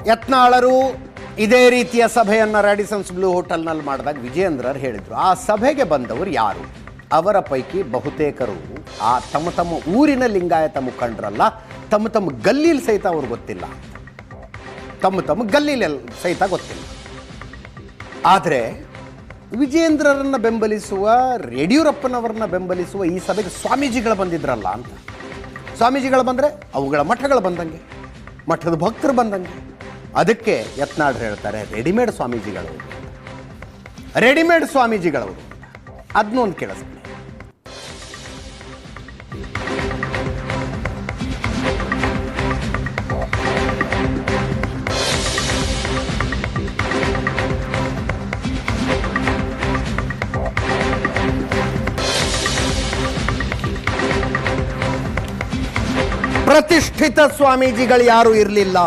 ಯತ್ನಾಳರು ಇದೇ ರೀತಿಯ ಸಭೆಯನ್ನು ರ್ಯಾಡಿಸನ್ಸ್ ಬ್ಲೂ ಹೋಟೆಲ್ನಲ್ಲಿ ಮಾಡಿದಾಗ ವಿಜಯೇಂದ್ರರು ಹೇಳಿದರು, ಆ ಸಭೆಗೆ ಬಂದವರು ಯಾರು? ಅವರ ಪೈಕಿ ಬಹುತೇಕರು ಆ ತಮ್ಮ ತಮ್ಮ ಊರಿನ ಲಿಂಗಾಯತ ಮುಖಂಡರಲ್ಲ, ತಮ್ಮ ತಮ್ಮ ಗಲ್ಲೀಲಿ ಸಹಿತ ಅವ್ರು ಗೊತ್ತಿಲ್ಲ, ತಮ್ಮ ತಮ್ಮ ಗಲ್ಲೀಲಿ ಸಹಿತ ಗೊತ್ತಿಲ್ಲ. ಆದರೆ ವಿಜಯೇಂದ್ರರನ್ನು ಬೆಂಬಲಿಸುವ, ಯಡಿಯೂರಪ್ಪನವರನ್ನ ಬೆಂಬಲಿಸುವ ಈ ಸಭೆಗೆ ಸ್ವಾಮೀಜಿಗಳು ಬಂದಿದ್ರಲ್ಲ ಅಂತ. ಸ್ವಾಮೀಜಿಗಳು ಬಂದರೆ ಅವುಗಳ ಮಠಗಳು ಬಂದಂಗೆ, ಮಠದ ಭಕ್ತರು ಬಂದಂಗೆ. ಅದಕ್ಕೆ ಯತ್ನಾಳ್ ಹೇಳ್ತಾರೆ ರೆಡಿಮೇಡ್ ಸ್ವಾಮೀಜಿಗಳು, ರೆಡಿಮೇಡ್ ಸ್ವಾಮೀಜಿಗಳವರು. ಅದನ್ನೊಂದು ಕೇಳಿಸ್ತೀನಿ. ಪ್ರತಿಷ್ಠಿತ ಸ್ವಾಮೀಜಿಗಳು ಯಾರು ಇರಲಿಲ್ಲ.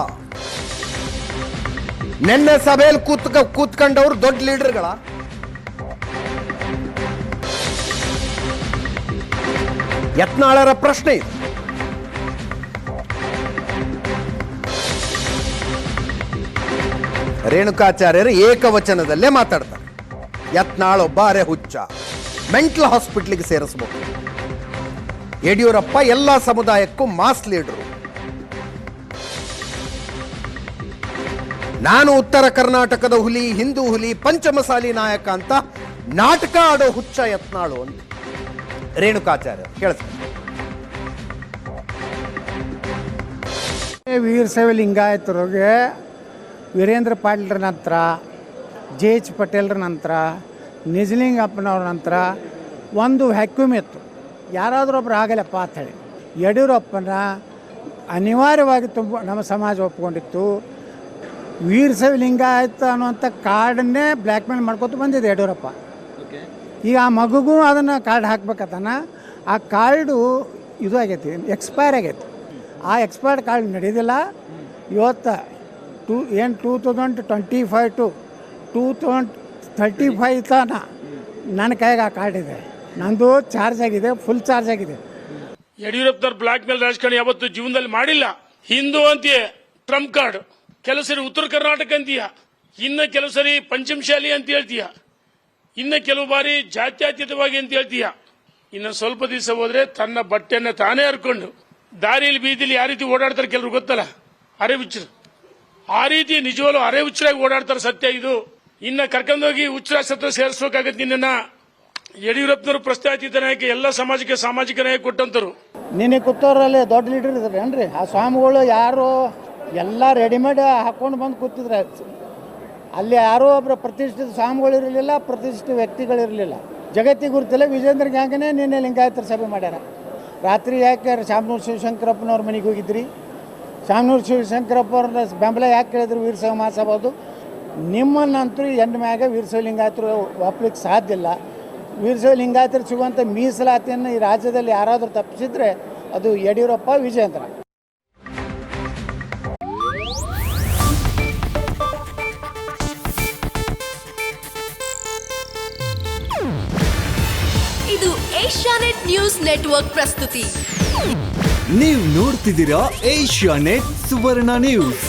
ನಿನ್ನೆ ಸಭೆಯಲ್ಲಿ ಕೂತ್ಕೊಂಡವ್ರು ದೊಡ್ಡ ಲೀಡರ್ಗಳ. ಯತ್ನಾಳರ ಪ್ರಶ್ನೆ ಇದು. ರೇಣುಕಾಚಾರ್ಯರು ಏಕವಚನದಲ್ಲೇ ಮಾತಾಡ್ತಾರೆ. ಯತ್ನಾಳ್ ಒಬ್ಬ ಅರೆ ಹುಚ್ಚ, ಮೆಂಟಲ್ ಹಾಸ್ಪಿಟ್ಲಿಗೆ ಸೇರಿಸಬಹುದು. ಯಡಿಯೂರಪ್ಪ ಎಲ್ಲ ಸಮುದಾಯಕ್ಕೂ ಮಾಸ್ ಲೀಡರು. ನಾನು ಉತ್ತರ ಕರ್ನಾಟಕದ ಹುಲಿ, ಹಿಂದೂ ಹುಲಿ, ಪಂಚಮಸಾಲಿ ನಾಯಕ ಅಂತ ನಾಟಕ ಆಡೋ ಹುಚ್ಚ ಯತ್ನಾಳು ಅಂತ ರೇಣುಕಾಚಾರ್ಯ ಕೇಳಿಸ್ತಾರೆ. ವೀರಶೈವ ಲಿಂಗಾಯತರಿಗೆ ವೀರೇಂದ್ರ ಪಾಟೀಲ್ರ ನಂತರ, JH ಪಟೇಲ್ರ ನಂತರ, ನಿಜಲಿಂಗಪ್ಪನವ್ರ ನಂತರ ಒಂದು ವ್ಯಾಕ್ಯೂಮ್ ಇತ್ತು, ಯಾರಾದರೂ ಒಬ್ರು ಆಗಲ್ಲಪ್ಪ ಅಂಥೇಳಿ. ಯಡಿಯೂರಪ್ಪನ ಅನಿವಾರ್ಯವಾಗಿ ನಮ್ಮ ಸಮಾಜ ಒಪ್ಕೊಂಡಿತ್ತು. ವೀರಶೈವ ಲಿಂಗಾಯತ ಅನ್ನುವಂಥ ಕಾರ್ಡನ್ನೇ ಬ್ಲ್ಯಾಕ್ ಮೇಲ್ ಮಾಡ್ಕೊತ ಬಂದಿದೆ ಯಡಿಯೂರಪ್ಪ. ಈಗ ಆ ಮಗುಗೂ ಅದನ್ನು ಕಾರ್ಡ್ ಹಾಕ್ಬೇಕತ್ತಾನ. ಆ ಕಾರ್ಡು ಇದು ಆಗೈತಿ, ಎಕ್ಸ್ಪೈರ್ ಆಗೈತಿ. ಆ ಎಕ್ಸ್ಪೈರ್ಡ್ ಕಾರ್ಡ್ ನಡೆಯೋದಿಲ್ಲ. ಇವತ್ತು 2025 ಟು 2035 ತನಕ ನನ್ನ ಕೈಗೆ ಆ ಕಾರ್ಡ್ ಇದೆ. ನಂದು ಚಾರ್ಜ್ ಆಗಿದೆ, ಫುಲ್ ಚಾರ್ಜ್ ಆಗಿದೆ. ಯಡಿಯೂರಪ್ಪನವ್ರ ಬ್ಲಾಕ್ ಮೇಲ್ ರಾಜಕಾರಣ ಯಾವತ್ತು ಜೀವನದಲ್ಲಿ ಮಾಡಿಲ್ಲ. ಹಿಂದೂ ಅಂತೀಯ ಟ್ರಂಪ್ ಕಾರ್ಡ್, ಕೆಲವು ಸರಿ ಉತ್ತರ ಕರ್ನಾಟಕ ಅಂತೀಯ, ಇನ್ನ ಕೆಲವು ಸರಿ ಪಂಚಮಶಾಲಿ ಅಂತ ಹೇಳ್ತೀಯ, ಇನ್ನ ಕೆಲವು ಬಾರಿ ಜಾತ್ಯತೀತವಾಗಿ ಅಂತ ಹೇಳ್ತೀಯ. ಇನ್ನು ಸ್ವಲ್ಪ ದಿವಸ ಹೋದ್ರೆ ತನ್ನ ಬಟ್ಟೆಯನ್ನ ತಾನೇ ಹರ್ಕೊಂಡು ದಾರಿಯಲ್ಲಿ ಬೀದಿಲಿ ಯಾವ ರೀತಿ ಓಡಾಡ್ತಾರೆ ಕೆಲವರು ಗೊತ್ತಲ್ಲ, ಅರೆ ಹುಚ್ಚರು. ಆ ರೀತಿ ನಿಜವಾಗ್ಲೂ ಅರೆ ಹುಚ್ಚರಾಗಿ ಓಡಾಡ್ತಾರೆ. ಸತ್ಯ ಇದು. ಇನ್ನ ಕರ್ಕೊಂಡೋಗಿ ಹುಚ್ಚರಾಸ್ತ್ರ ಸೇರಿಸಬೇಕಾಗತ್ತೆ. ನಿನ್ನ ಯಡಿಯೂರಪ್ಪನವರು ಪ್ರಸ್ತಾಪಿತ ನಾಯಕ, ಎಲ್ಲ ಸಮಾಜಕ್ಕೆ ಸಾಮಾಜಿಕ ನ್ಯಾಯ ಕೊಟ್ಟಂತರು. ನಿನ್ನೆ ಕೂತವ್ರಲ್ಲಿ ದೊಡ್ಡ ಲೀಡರ್ ಇದ್ದಾರೆ ಏನ್ರಿ? ಆ ಸ್ವಾಮಿಗಳು ಯಾರು ಎಲ್ಲ ರೆಡಿಮೇಡ್ ಹಾಕೊಂಡು ಬಂದು ಕೂತಿದ್ರೆ. ಅಲ್ಲಿ ಯಾರೋ ಒಬ್ಬರು ಪ್ರತಿಷ್ಠಿತ ಸ್ವಾಮಿಗಳು ಇರಲಿಲ್ಲ, ಪ್ರತಿಷ್ಠಿತ ವ್ಯಕ್ತಿಗಳಿರಲಿಲ್ಲ. ಜಗತ್ತಿಗೆ ಗುರುತಿಲ್ಲ. ವಿಜೇಂದ್ರ ಗ್ಯಾಂಗನೇ ನಿನ್ನೆ ಲಿಂಗಾಯತರ ಸಭೆ ಮಾಡ್ಯಾರ. ರಾತ್ರಿ ಯಾಕೆ ಶಾಮನೂರು ಶಿವಶಂಕರಪ್ಪನವ್ರ ಮನೆಗೆ ಹೋಗಿದ್ರಿ? ಶಾಮನೂರು ಶಿವಶಂಕರಪ್ಪವ್ರನ್ನ ಬೆಂಬಲ ಯಾಕೆ ಕೇಳಿದ್ರು ವೀರಶೈವ ಮಹಾಸಭಾದು? ನಿಮ್ಮನ್ನಂತೂ ಎಂದ ಮ್ಯಾಗ ವೀರಶೈವ ಲಿಂಗಾಯತರು ಒಪ್ಪಲಿಕ್ಕೆ ಸಾಧ್ಯ ಇಲ್ಲ. ವೀರಶೈವ ಲಿಂಗಾಯತರು ಸಿಗುವಂಥ ಮೀಸಲಾತಿಯನ್ನು ಈ ರಾಜ್ಯದಲ್ಲಿ ಯಾರಾದರೂ ತಪ್ಪಿಸಿದ್ರೆ ಅದು ಯಡಿಯೂರಪ್ಪ, ವಿಜೇಂದ್ರ. ಇದು ಏಷ್ಯಾನೆಟ್ ನ್ಯೂಸ್ ನೆಟ್ವರ್ಕ್ ಪ್ರಸ್ತುತಿ. ನೀವು ನೋಡ್ತಿದ್ದೀರಾ ಏಷ್ಯಾನೆಟ್ ಸುವರ್ಣ ನ್ಯೂಸ್.